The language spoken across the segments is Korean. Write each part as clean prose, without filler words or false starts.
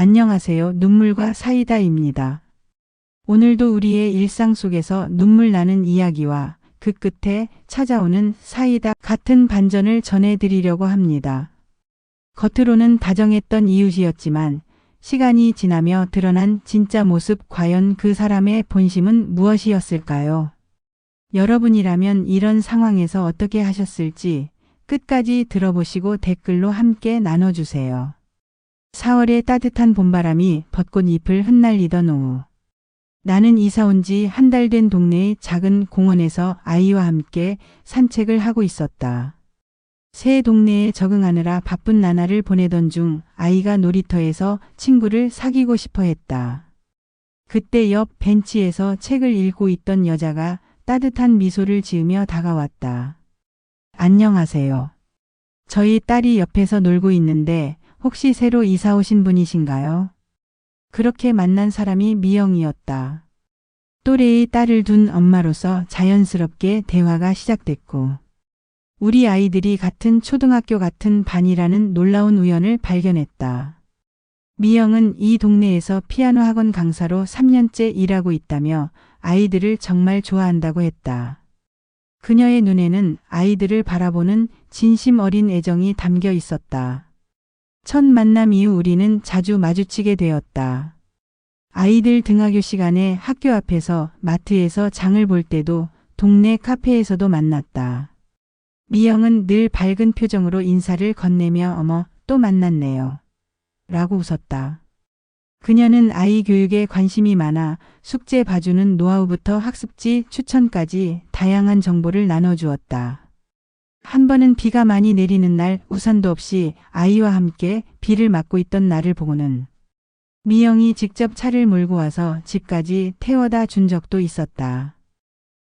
안녕하세요. 눈물과 사이다입니다. 오늘도 우리의 일상 속에서 눈물 나는 이야기와 그 끝에 찾아오는 사이다 같은 반전을 전해드리려고 합니다. 겉으로는 다정했던 이웃이었지만 시간이 지나며 드러난 진짜 모습, 과연 그 사람의 본심은 무엇이었을까요? 여러분이라면 이런 상황에서 어떻게 하셨을지 끝까지 들어보시고 댓글로 함께 나눠주세요. 4월의 따뜻한 봄바람이 벚꽃잎을 흩날리던 오후. 나는 이사 온 지 한 달 된 동네의 작은 공원에서 아이와 함께 산책을 하고 있었다. 새 동네에 적응하느라 바쁜 나날을 보내던 중 아이가 놀이터에서 친구를 사귀고 싶어 했다. 그때 옆 벤치에서 책을 읽고 있던 여자가 따뜻한 미소를 지으며 다가왔다. 안녕하세요. 저희 딸이 옆에서 놀고 있는데 혹시 새로 이사 오신 분이신가요? 그렇게 만난 사람이 미영이었다. 또래의 딸을 둔 엄마로서 자연스럽게 대화가 시작됐고 우리 아이들이 같은 초등학교 같은 반이라는 놀라운 우연을 발견했다. 미영은 이 동네에서 피아노 학원 강사로 3년째 일하고 있다며 아이들을 정말 좋아한다고 했다. 그녀의 눈에는 아이들을 바라보는 진심 어린 애정이 담겨 있었다. 첫 만남 이후 우리는 자주 마주치게 되었다. 아이들 등하교 시간에 학교 앞에서, 마트에서 장을 볼 때도, 동네 카페에서도 만났다. 미영은 늘 밝은 표정으로 인사를 건네며 어머, 또 만났네요. 라고 웃었다. 그녀는 아이 교육에 관심이 많아 숙제 봐주는 노하우부터 학습지 추천까지 다양한 정보를 나눠주었다. 한 번은 비가 많이 내리는 날 우산도 없이 아이와 함께 비를 맞고 있던 나를 보고는 미영이 직접 차를 몰고 와서 집까지 태워다 준 적도 있었다.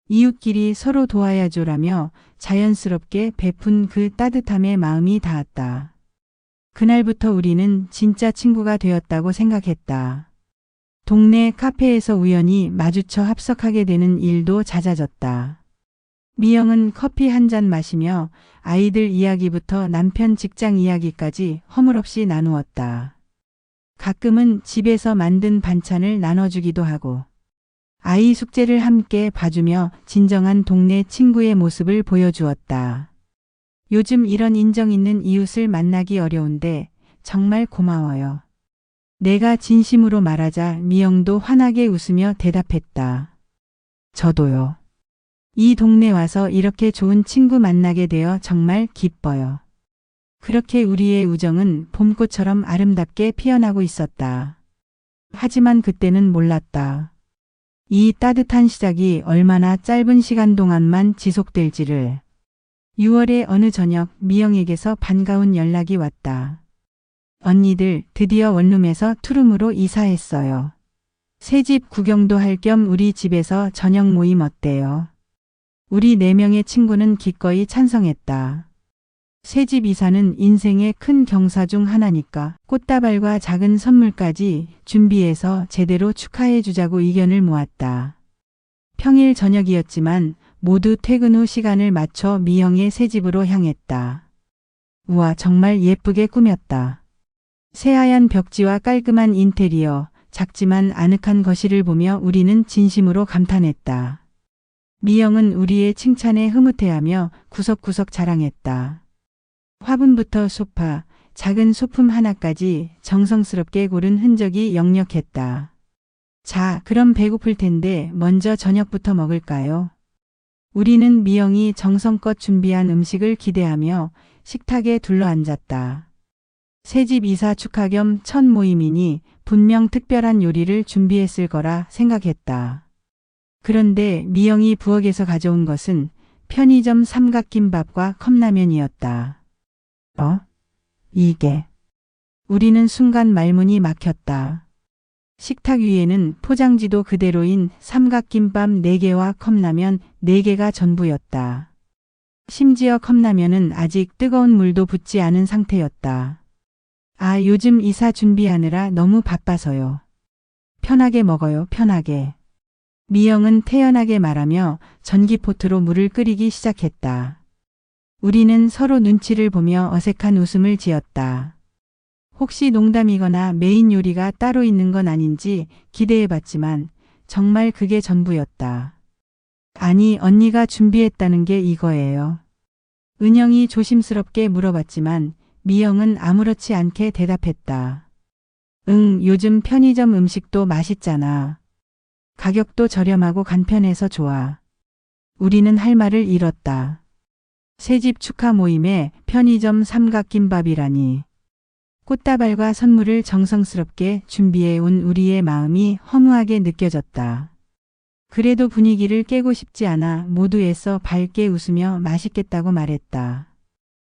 이웃끼리 서로 도와야죠라며 자연스럽게 베푼 그 따뜻함에 마음이 닿았다. 그날부터 우리는 진짜 친구가 되었다고 생각했다. 동네 카페에서 우연히 마주쳐 합석하게 되는 일도 잦아졌다. 미영은 커피 한 잔 마시며 아이들 이야기부터 남편 직장 이야기까지 허물없이 나누었다. 가끔은 집에서 만든 반찬을 나눠주기도 하고 아이 숙제를 함께 봐주며 진정한 동네 친구의 모습을 보여주었다. 요즘 이런 인정 있는 이웃을 만나기 어려운데 정말 고마워요. 내가 진심으로 말하자 미영도 환하게 웃으며 대답했다. 저도요. 이 동네 와서 이렇게 좋은 친구 만나게 되어 정말 기뻐요. 그렇게 우리의 우정은 봄꽃처럼 아름답게 피어나고 있었다. 하지만 그때는 몰랐다. 이 따뜻한 시작이 얼마나 짧은 시간 동안만 지속될지를. 6월의 어느 저녁 미영에게서 반가운 연락이 왔다. 언니들 드디어 원룸에서 투룸으로 이사했어요. 새집 구경도 할 겸 우리 집에서 저녁 모임 어때요? 우리 4명의 친구는 기꺼이 찬성했다. 새집 이사는 인생의 큰 경사 중 하나니까 꽃다발과 작은 선물까지 준비해서 제대로 축하해 주자고 의견을 모았다. 평일 저녁이었지만 모두 퇴근 후 시간을 맞춰 미영의 새집으로 향했다. 우와, 정말 예쁘게 꾸몄다. 새하얀 벽지와 깔끔한 인테리어, 작지만 아늑한 거실을 보며 우리는 진심으로 감탄했다. 미영은 우리의 칭찬에 흐뭇해하며 구석구석 자랑했다. 화분부터 소파, 작은 소품 하나까지 정성스럽게 고른 흔적이 역력했다. 자, 그럼 배고플 텐데 먼저 저녁부터 먹을까요? 우리는 미영이 정성껏 준비한 음식을 기대하며 식탁에 둘러앉았다. 새집 이사 축하 겸 첫 모임이니 분명 특별한 요리를 준비했을 거라 생각했다. 그런데 미영이 부엌에서 가져온 것은 편의점 삼각김밥과 컵라면이었다. 이게. 우리는 순간 말문이 막혔다. 식탁 위에는 포장지도 그대로인 삼각김밥 4개와 컵라면 4개가 전부였다. 심지어 컵라면은 아직 뜨거운 물도 붓지 않은 상태였다. 아, 요즘 이사 준비하느라 너무 바빠서요. 편하게 먹어요, 편하게. 미영은 태연하게 말하며 전기포트로 물을 끓이기 시작했다. 우리는 서로 눈치를 보며 어색한 웃음을 지었다. 혹시 농담이거나 메인 요리가 따로 있는 건 아닌지 기대해봤지만 정말 그게 전부였다. 아니, 언니가 준비했다는 게 이거예요. 은영이 조심스럽게 물어봤지만 미영은 아무렇지 않게 대답했다. 응, 요즘 편의점 음식도 맛있잖아. 가격도 저렴하고 간편해서 좋아. 우리는 할 말을 잃었다. 새집 축하 모임에 편의점 삼각김밥이라니. 꽃다발과 선물을 정성스럽게 준비해 온 우리의 마음이 허무하게 느껴졌다. 그래도 분위기를 깨고 싶지 않아 모두 애써 밝게 웃으며 맛있겠다고 말했다.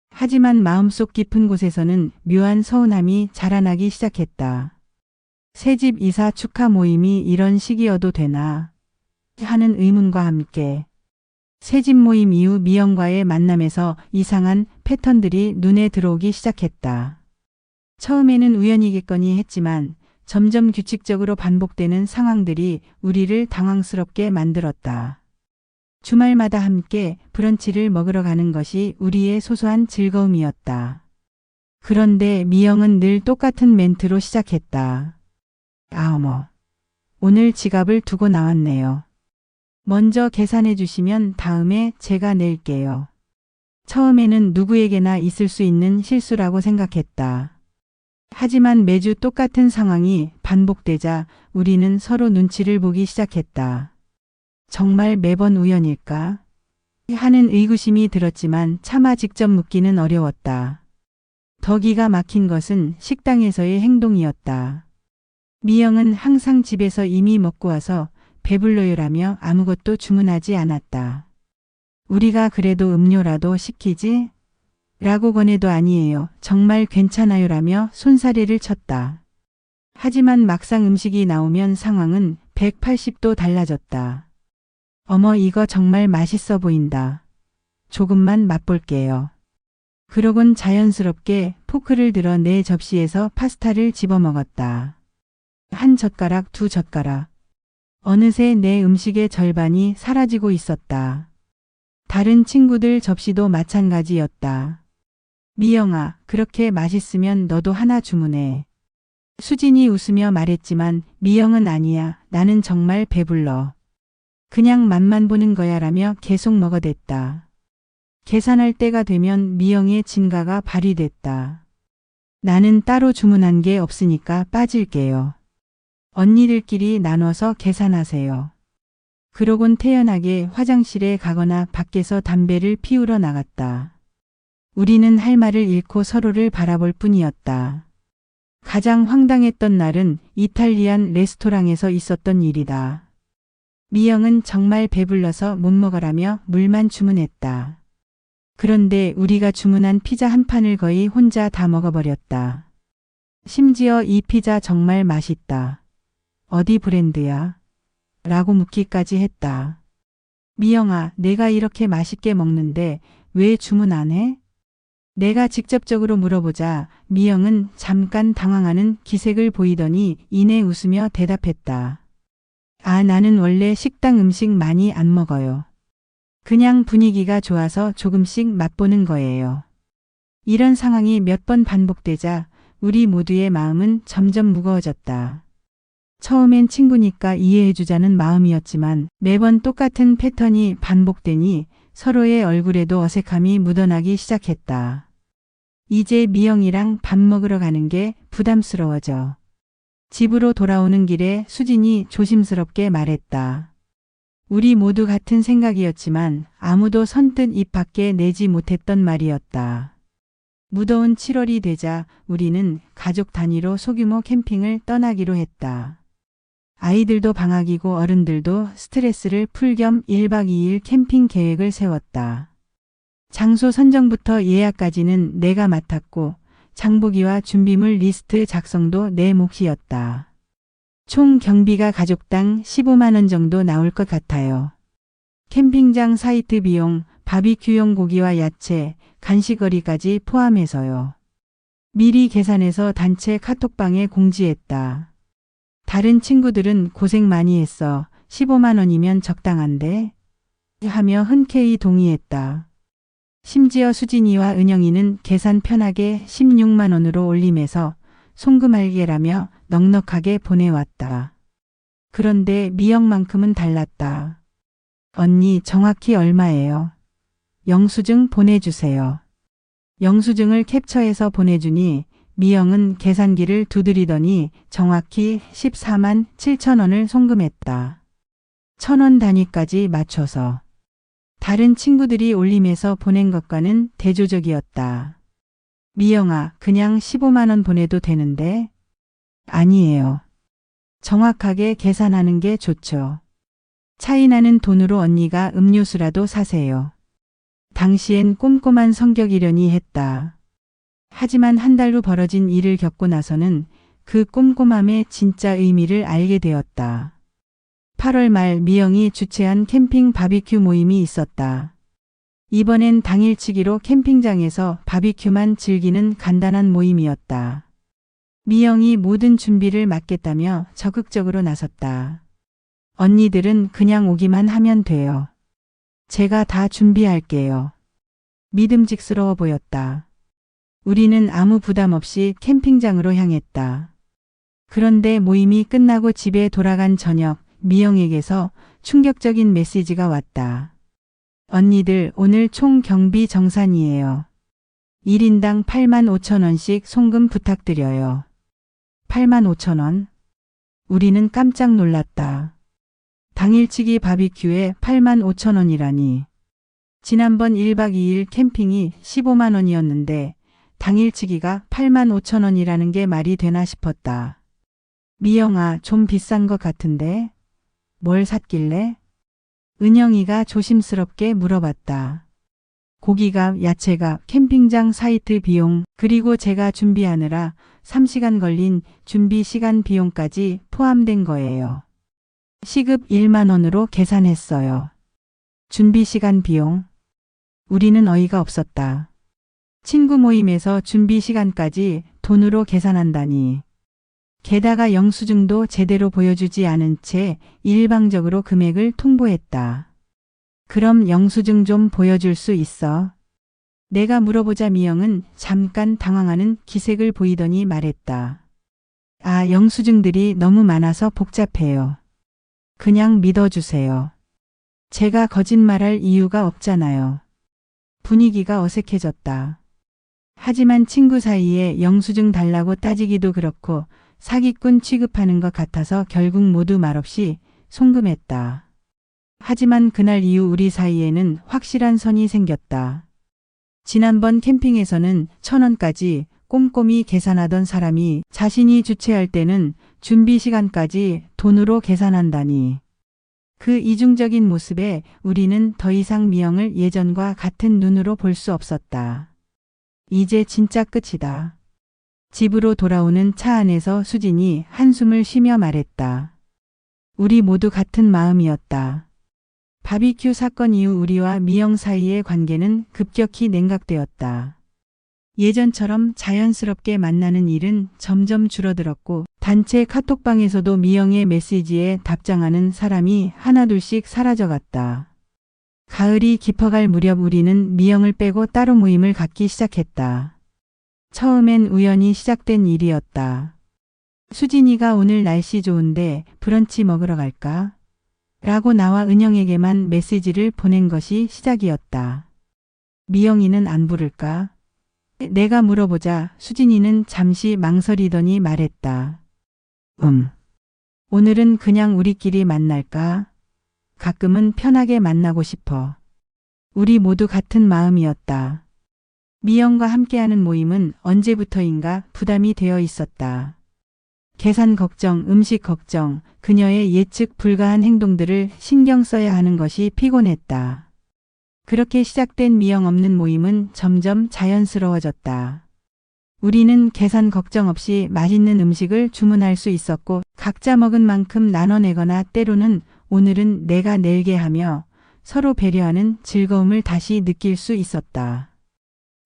하지만 마음속 깊은 곳에서는 묘한 서운함이 자라나기 시작했다. 새집 이사 축하 모임이 이런 시기여도 되나 하는 의문과 함께 새집 모임 이후 미영과의 만남에서 이상한 패턴들이 눈에 들어오기 시작했다. 처음에는 우연이겠거니 했지만 점점 규칙적으로 반복되는 상황들이 우리를 당황스럽게 만들었다. 주말마다 함께 브런치를 먹으러 가는 것이 우리의 소소한 즐거움이었다. 그런데 미영은 늘 똑같은 멘트로 시작했다. 아, 어머. 오늘 지갑을 두고 나왔네요. 먼저 계산해 주시면 다음에 제가 낼게요. 처음에는 누구에게나 있을 수 있는 실수라고 생각했다. 하지만 매주 똑같은 상황이 반복되자 우리는 서로 눈치를 보기 시작했다. 정말 매번 우연일까? 하는 의구심이 들었지만 차마 직접 묻기는 어려웠다. 더 기가 막힌 것은 식당에서의 행동이었다. 미영은 항상 집에서 이미 먹고 와서 배불러요라며 아무것도 주문하지 않았다. 우리가 그래도 음료라도 시키지? 라고 권해도 아니에요. 정말 괜찮아요라며 손사래를 쳤다. 하지만 막상 음식이 나오면 상황은 180도 달라졌다. 어머, 이거 정말 맛있어 보인다. 조금만 맛볼게요. 그러곤 자연스럽게 포크를 들어 내 접시에서 파스타를 집어먹었다. 한 젓가락, 두 젓가락. 어느새 내 음식의 절반이 사라지고 있었다. 다른 친구들 접시도 마찬가지였다. 미영아, 그렇게 맛있으면 너도 하나 주문해. 수진이 웃으며 말했지만 미영은 아니야. 나는 정말 배불러. 그냥 맛만 보는 거야 라며 계속 먹어댔다. 계산할 때가 되면 미영의 진가가 발휘됐다. 나는 따로 주문한 게 없으니까 빠질게요. 언니들끼리 나눠서 계산하세요. 그러곤 태연하게 화장실에 가거나 밖에서 담배를 피우러 나갔다. 우리는 할 말을 잃고 서로를 바라볼 뿐이었다. 가장 황당했던 날은 이탈리안 레스토랑에서 있었던 일이다. 미영은 정말 배불러서 못 먹으라며 물만 주문했다. 그런데 우리가 주문한 피자 한 판을 거의 혼자 다 먹어버렸다. 심지어 이 피자 정말 맛있다. 어디 브랜드야? 라고 묻기까지 했다. 미영아, 내가 이렇게 맛있게 먹는데 왜 주문 안 해? 내가 직접적으로 물어보자 미영은 잠깐 당황하는 기색을 보이더니 이내 웃으며 대답했다. 아, 나는 원래 식당 음식 많이 안 먹어요. 그냥 분위기가 좋아서 조금씩 맛보는 거예요. 이런 상황이 몇 번 반복되자 우리 모두의 마음은 점점 무거워졌다. 처음엔 친구니까 이해해주자는 마음이었지만 매번 똑같은 패턴이 반복되니 서로의 얼굴에도 어색함이 묻어나기 시작했다. 이제 미영이랑 밥 먹으러 가는 게 부담스러워져. 집으로 돌아오는 길에 수진이 조심스럽게 말했다. 우리 모두 같은 생각이었지만 아무도 선뜻 입 밖에 내지 못했던 말이었다. 무더운 7월이 되자 우리는 가족 단위로 소규모 캠핑을 떠나기로 했다. 아이들도 방학이고 어른들도 스트레스를 풀 겸 1박 2일 캠핑 계획을 세웠다. 장소 선정부터 예약까지는 내가 맡았고 장보기와 준비물 리스트 작성도 내 몫이었다. 총 경비가 가족당 15만 원 정도 나올 것 같아요. 캠핑장 사이트 비용, 바비큐용 고기와 야채, 간식거리까지 포함해서요. 미리 계산해서 단체 카톡방에 공지했다. 다른 친구들은 고생 많이 했어. 15만 원이면 적당한데? 하며 흔쾌히 동의했다. 심지어 수진이와 은영이는 계산 편하게 16만 원으로 올리면서 송금할게라며 넉넉하게 보내왔다. 그런데 미영만큼은 달랐다. 언니 정확히 얼마예요? 영수증 보내주세요. 영수증을 캡처해서 보내주니 미영은 계산기를 두드리더니 정확히 14만 7천 원을 송금했다. 1,000원 단위까지 맞춰서. 다른 친구들이 올림해서 보낸 것과는 대조적이었다. 미영아, 그냥 15만 원 보내도 되는데? 아니에요. 정확하게 계산하는 게 좋죠. 차이 나는 돈으로 언니가 음료수라도 사세요. 당시엔 꼼꼼한 성격이려니 했다. 하지만 한 달 후 벌어진 일을 겪고 나서는 그 꼼꼼함의 진짜 의미를 알게 되었다. 8월 말 미영이 주최한 캠핑 바비큐 모임이 있었다. 이번엔 당일치기로 캠핑장에서 바비큐만 즐기는 간단한 모임이었다. 미영이 모든 준비를 맡겠다며 적극적으로 나섰다. 언니들은 그냥 오기만 하면 돼요. 제가 다 준비할게요. 믿음직스러워 보였다. 우리는 아무 부담 없이 캠핑장으로 향했다. 그런데 모임이 끝나고 집에 돌아간 저녁, 미영에게서 충격적인 메시지가 왔다. 언니들, 오늘 총 경비 정산이에요. 1인당 8만 5천 원씩 송금 부탁드려요. 8만 5천 원? 우리는 깜짝 놀랐다. 당일치기 바비큐에 8만 5천 원이라니. 지난번 1박 2일 캠핑이 15만 원이었는데 당일치기가 8만 5천 원이라는 게 말이 되나 싶었다. 미영아, 좀 비싼 것 같은데? 뭘 샀길래? 은영이가 조심스럽게 물어봤다. 고기값, 야채값, 캠핑장 사이트 비용, 그리고 제가 준비하느라 3시간 걸린 준비 시간 비용까지 포함된 거예요. 시급 1만 원으로 계산했어요. 준비 시간 비용? 우리는 어이가 없었다. 친구 모임에서 준비 시간까지 돈으로 계산한다니. 게다가 영수증도 제대로 보여주지 않은 채 일방적으로 금액을 통보했다. 그럼 영수증 좀 보여줄 수 있어? 내가 물어보자 미영은 잠깐 당황하는 기색을 보이더니 말했다. 아, 영수증들이 너무 많아서 복잡해요. 그냥 믿어주세요. 제가 거짓말할 이유가 없잖아요. 분위기가 어색해졌다. 하지만 친구 사이에 영수증 달라고 따지기도 그렇고 사기꾼 취급하는 것 같아서 결국 모두 말없이 송금했다. 하지만 그날 이후 우리 사이에는 확실한 선이 생겼다. 지난번 캠핑에서는 1,000원까지 꼼꼼히 계산하던 사람이 자신이 주최할 때는 준비 시간까지 돈으로 계산한다니. 그 이중적인 모습에 우리는 더 이상 미영을 예전과 같은 눈으로 볼 수 없었다. 이제 진짜 끝이다. 집으로 돌아오는 차 안에서 수진이 한숨을 쉬며 말했다. 우리 모두 같은 마음이었다. 바비큐 사건 이후 우리와 미영 사이의 관계는 급격히 냉각되었다. 예전처럼 자연스럽게 만나는 일은 점점 줄어들었고 단체 카톡방에서도 미영의 메시지에 답장하는 사람이 하나둘씩 사라져갔다. 가을이 깊어갈 무렵 우리는 미영을 빼고 따로 모임을 갖기 시작했다. 처음엔 우연히 시작된 일이었다. 수진이가 오늘 날씨 좋은데 브런치 먹으러 갈까? 라고 나와 은영에게만 메시지를 보낸 것이 시작이었다. 미영이는 안 부를까? 내가 물어보자 수진이는 잠시 망설이더니 말했다. 오늘은 그냥 우리끼리 만날까? 가끔은 편하게 만나고 싶어. 우리 모두 같은 마음이었다. 미영과 함께하는 모임은 언제부터인가 부담이 되어 있었다. 계산 걱정, 음식 걱정, 그녀의 예측 불가한 행동들을 신경 써야 하는 것이 피곤했다. 그렇게 시작된 미영 없는 모임은 점점 자연스러워졌다. 우리는 계산 걱정 없이 맛있는 음식을 주문할 수 있었고 각자 먹은 만큼 나눠내거나 때로는 오늘은 내가 낼게 하며 서로 배려하는 즐거움을 다시 느낄 수 있었다.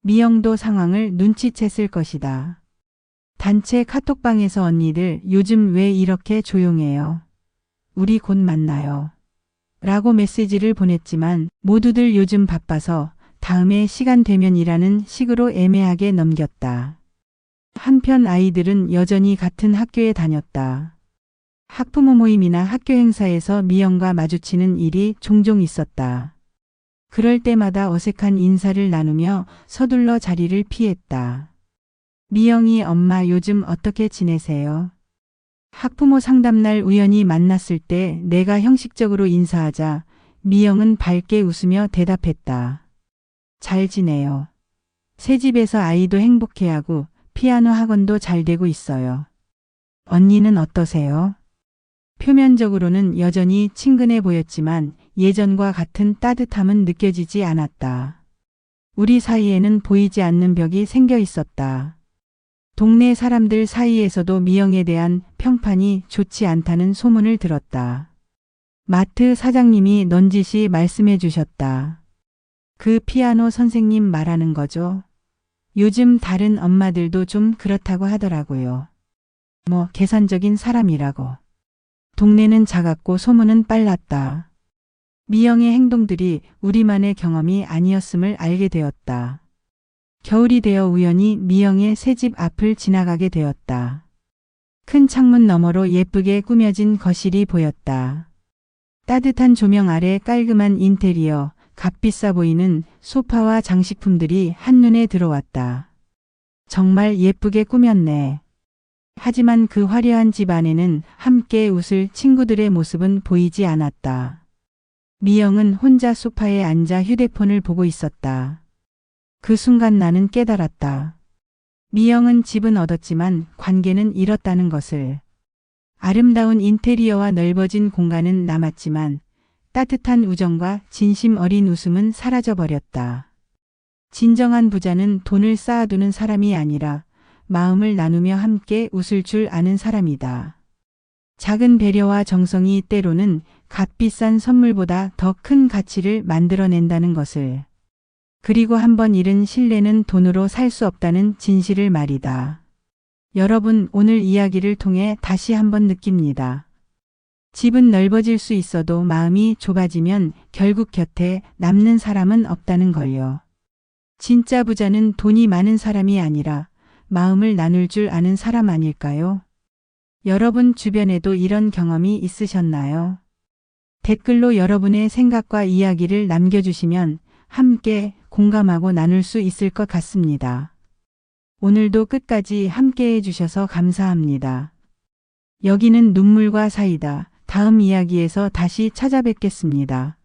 미영도 상황을 눈치챘을 것이다. 단체 카톡방에서 언니들 요즘 왜 이렇게 조용해요? 우리 곧 만나요. 라고 메시지를 보냈지만 모두들 요즘 바빠서 다음에 시간 되면이라는 식으로 애매하게 넘겼다. 한편 아이들은 여전히 같은 학교에 다녔다. 학부모 모임이나 학교 행사에서 미영과 마주치는 일이 종종 있었다. 그럴 때마다 어색한 인사를 나누며 서둘러 자리를 피했다. 미영이 엄마 요즘 어떻게 지내세요? 학부모 상담날 우연히 만났을 때 내가 형식적으로 인사하자 미영은 밝게 웃으며 대답했다. 잘 지내요. 새집에서 아이도 행복해하고 피아노 학원도 잘 되고 있어요. 언니는 어떠세요? 표면적으로는 여전히 친근해 보였지만 예전과 같은 따뜻함은 느껴지지 않았다. 우리 사이에는 보이지 않는 벽이 생겨 있었다. 동네 사람들 사이에서도 미영에 대한 평판이 좋지 않다는 소문을 들었다. 마트 사장님이 넌지시 말씀해 주셨다. 그 피아노 선생님 말하는 거죠? 요즘 다른 엄마들도 좀 그렇다고 하더라고요. 뭐 계산적인 사람이라고. 동네는 작았고 소문은 빨랐다. 미영의 행동들이 우리만의 경험이 아니었음을 알게 되었다. 겨울이 되어 우연히 미영의 새집 앞을 지나가게 되었다. 큰 창문 너머로 예쁘게 꾸며진 거실이 보였다. 따뜻한 조명 아래 깔끔한 인테리어, 값비싸 보이는 소파와 장식품들이 한눈에 들어왔다. 정말 예쁘게 꾸몄네. 하지만 그 화려한 집 안에는 함께 웃을 친구들의 모습은 보이지 않았다. 미영은 혼자 소파에 앉아 휴대폰을 보고 있었다. 그 순간 나는 깨달았다. 미영은 집은 얻었지만 관계는 잃었다는 것을. 아름다운 인테리어와 넓어진 공간은 남았지만 따뜻한 우정과 진심 어린 웃음은 사라져버렸다. 진정한 부자는 돈을 쌓아두는 사람이 아니라 마음을 나누며 함께 웃을 줄 아는 사람이다. 작은 배려와 정성이 때로는 값비싼 선물보다 더 큰 가치를 만들어낸다는 것을. 그리고 한번 잃은 신뢰는 돈으로 살 수 없다는 진실을 말이다. 여러분, 오늘 이야기를 통해 다시 한번 느낍니다. 집은 넓어질 수 있어도 마음이 좁아지면 결국 곁에 남는 사람은 없다는 걸요. 진짜 부자는 돈이 많은 사람이 아니라 마음을 나눌 줄 아는 사람 아닐까요? 여러분 주변에도 이런 경험이 있으셨나요? 댓글로 여러분의 생각과 이야기를 남겨주시면 함께 공감하고 나눌 수 있을 것 같습니다. 오늘도 끝까지 함께 해주셔서 감사합니다. 여기는 눈물과 사이다. 다음 이야기에서 다시 찾아뵙겠습니다.